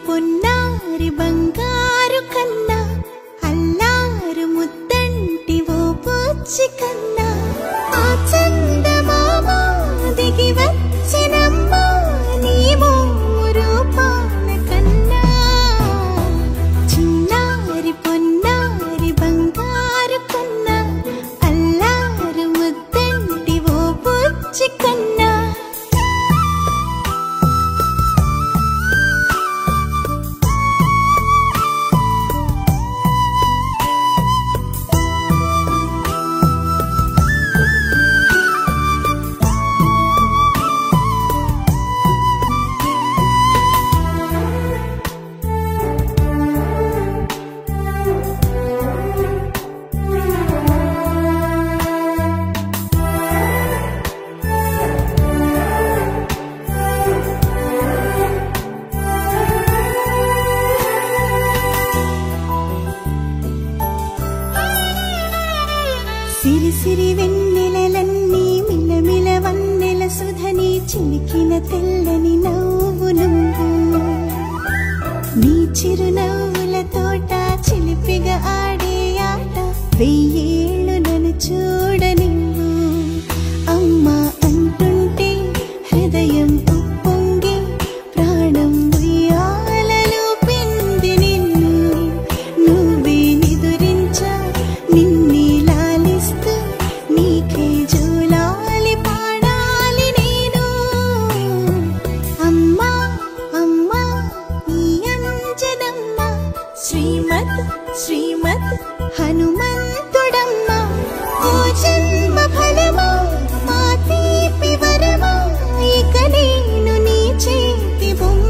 పొన్నారి బంగారు కన్నా అల్లారు ముద్దంటి ఓ పూచి కన్నా ఆ చందమామ దిగి వచ్చినమ్మా నీ రూపాన కన్నా చిన్నారి పొన్నారి బంగారు కన్నా అల్లారు ముద్దంటి ఓ పూచి కన్నా సిరి సిరి వెన్నెలలన్నీ మిలమిల వన్నెల సుధని చిలికిన తెల్లని నవ్వు నువ్వు నీ చిరునవ్వుల తోట చిలిపిగా ఆడే ఆట వెయ్యేళ్ళు నన్ను చూడనివ్వు అమ్మా అంటుంటే హృదయం ఉప్పొంగి ప్రాణం ఉయ్యాలలో పిండి నిన్ను నువ్వే నిదురించా నిన్నే నీకే జోలాలి పాడాలి నేను అమ్మా అమ్మా ఈ అంజనమ్మ శ్రీమత్ శ్రీమత్ హనుమంతుడమ్మ ఓ జన్మ ఫలమా మా తీపి వరమా ఇక నేను నీ చేతి బొమ్మ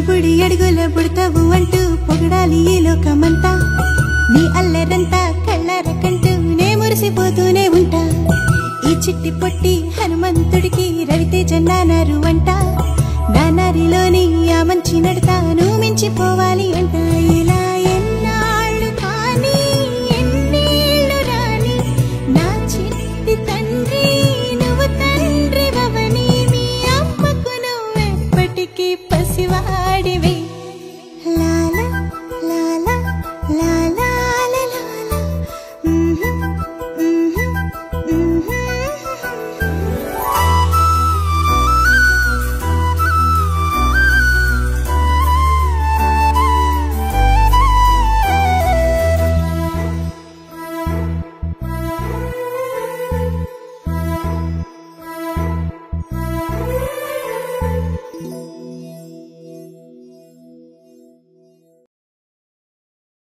బుడి అడుగుల బుడతావు అంటూ పొగడాలి ఈ లోకమంతా నీ అల్లరంతా కళ్ళరకంటూ నే మురిసిపోతూనే ఉంటా ఈ చిట్టి పొట్టి హనుమంతుడికి రవితేజ నానారు అంట నానారిలోని ఆ మంచి నడతాను మించిపోవాలి అంట ఇలా ఎన్నాళ్ళు కానీ ఎన్నేళ్ళు రాని నా చిట్టి తండ్రి